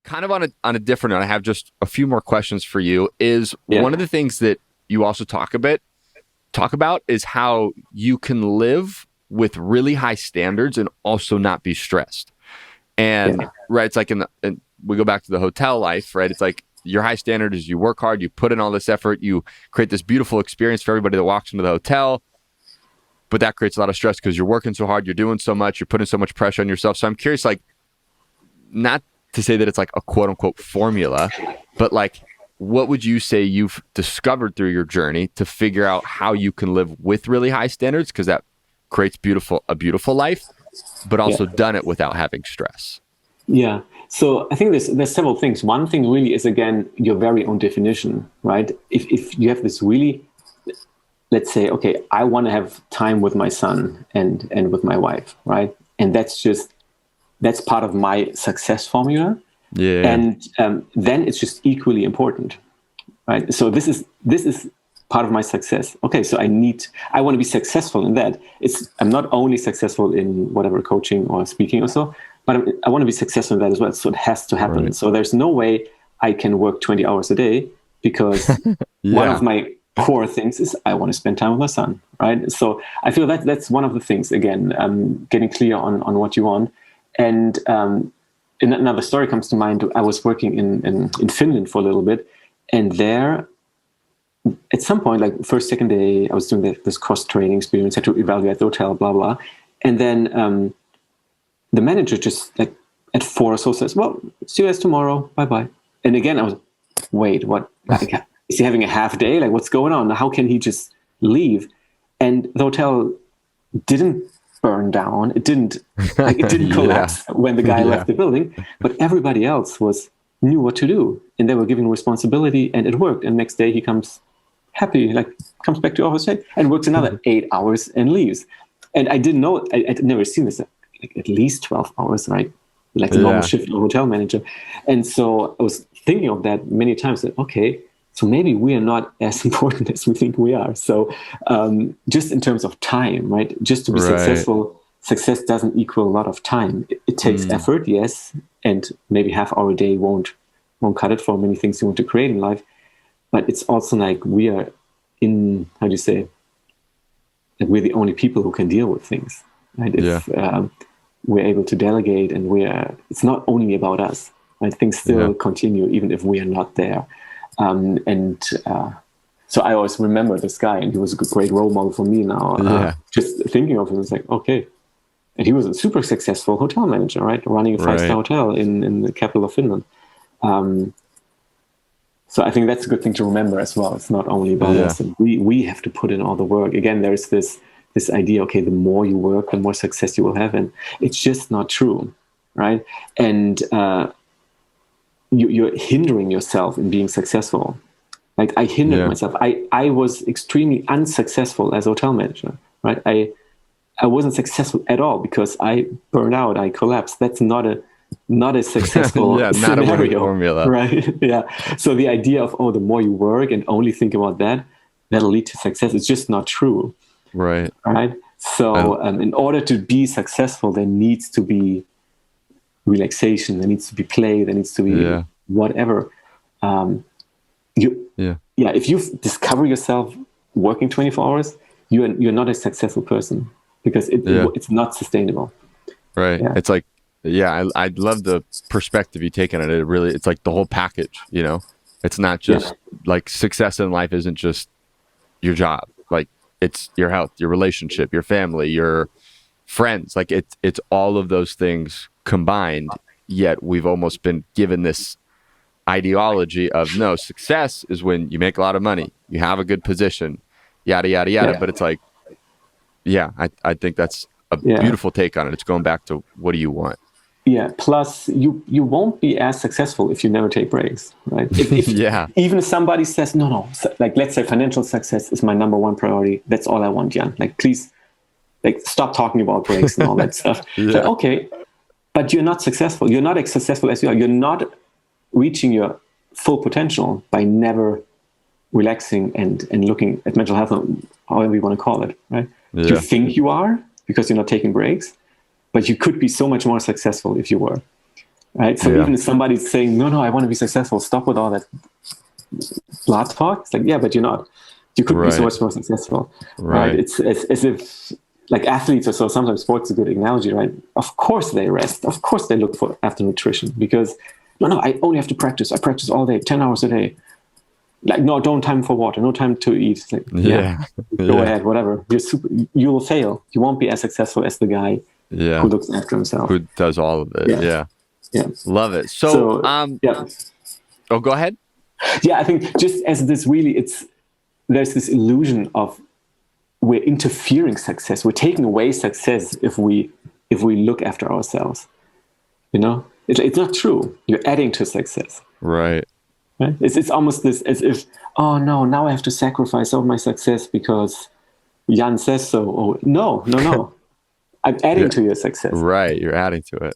kind of on a different note, I have just a few more questions for you. Is Yeah. one of the things that you also talk about is how you can live with really high standards and also not be stressed. And Yeah. right, it's like in we go back to the hotel life, right? It's like your high standard is you work hard, you put in all this effort, you create this beautiful experience for everybody that walks into the hotel, but that creates a lot of stress because you're working so hard, you're doing so much, you're putting so much pressure on yourself. So I'm curious, like, not to say that it's like a quote unquote formula, but like, what would you say you've discovered through your journey to figure out how you can live with really high standards? Because that creates a beautiful life, but Yeah. also done it without having stress. Yeah. So I think there's several things. One thing really is, again, your very own definition, right? If you have this really, let's say, okay, I want to have time with my son and with my wife, right? And that's part of my success formula. Yeah. And then it's just equally important, right? So this is part of my success. Okay, so I want to be successful in that. I'm not only successful in whatever coaching or speaking or so, but I want to be successful in that as well. So it has to happen. Right. So there's no way I can work 20 hours a day because one Yeah. of my core things is I want to spend time with my son, right? So I feel that that's one of the things, again, getting clear on what you want. And another story comes to mind. I was working in Finland for a little bit, and there, at some point, like first, second day, I was doing this cross training experience, had to evaluate the hotel, blah, blah. And then the manager just like at 4 or so says, well, see you guys tomorrow. Bye-bye. And again, I was, wait, what? Like, is he having a half day? Like, what's going on? How can he just leave? And the hotel didn't burn down. It didn't collapse when the guy left the building, but everybody else knew what to do, and they were given responsibility, and it worked. And next day he comes happy, like comes back to office and works another 8 hours and leaves. And I didn't know, I'd never seen this, like at least 12 hours, right? Like the normal shift of a hotel manager. And so I was thinking of that many times, that, okay, so maybe we are not as important as we think we are. So just in terms of time, right? Just to be successful, success doesn't equal a lot of time. It takes effort, yes, and maybe half-hour day won't cut it for many things you want to create in life. But it's also like we are in, how do you say, that we're the only people who can deal with things, right? If we're able to delegate, and it's not only about us, right? Things still continue even if we are not there. So I always remember this guy, and he was a great role model for me now. Just thinking of him, it's like, okay. And he was a super successful hotel manager, right? Running a 5-star hotel in the capital of Finland. So I think that's a good thing to remember as well. It's not only about us. And we have to put in all the work. Again, there's this idea, okay, the more you work, the more success you will have. And it's just not true, right? And you're hindering yourself in being successful. Like I hindered myself. I was extremely unsuccessful as a hotel manager, right? I wasn't successful at all because I burned out. I collapsed. That's not a successful not scenario, a winning formula, right? Yeah. So the idea of the more you work and only think about that, that'll lead to success. It's just not true, right? So in order to be successful, there needs to be relaxation. There needs to be play. There needs to be whatever. If you discover yourself working 24 hours, you're not a successful person because it's not sustainable. Right. Yeah. It's like, I love the perspective you take on it. It's like the whole package, you know, it's not just like success in life isn't just your job. Like it's your health, your relationship, your family, your friends. Like it's all of those things combined. Yet we've almost been given this ideology of no, success is when you make a lot of money, you have a good position, yada, yada, yada. But it's like, I think that's a beautiful take on it. It's going back to what do you want? Yeah. Plus, you won't be as successful if you never take breaks, right? Even if somebody says, no, like let's say financial success is my number one priority. That's all I want, Jan. Like, please, like stop talking about breaks and all that stuff. Like, okay, but you're not successful. You're not as successful as you are. You're not reaching your full potential by never relaxing and looking at mental health, however you want to call it, right? You think you are because you're not taking breaks, but you could be so much more successful if you were. right? So Yeah. even if somebody's saying, no, I want to be successful, stop with all that blah talk. It's like, yeah, but you're not. You could be so Right. much more successful, right? Right. It's as if like athletes or so. Sometimes sports is a good analogy, right? Of course they rest. Of course they look for after nutrition because no, I only have to practice. I practice all day, 10 hours a day. Like, no, don't time for water, no time to eat. It's like, yeah, Yeah. go Yeah. ahead, whatever. You will fail. You won't be as successful as the guy who Yeah. looks after himself. Who does all of it? Yeah, Yeah. yeah. Love it. So, So yeah, oh, go ahead. yeah. I think just as this really, there's this illusion of we're interfering success. We're taking away success if we look after ourselves. You know, it's not true. You're adding to success. Right. Right? It's almost this as if, oh no, now I have to sacrifice all my success because Jan says so. Oh no. I'm adding Yeah. to your success. Right. You're adding to it.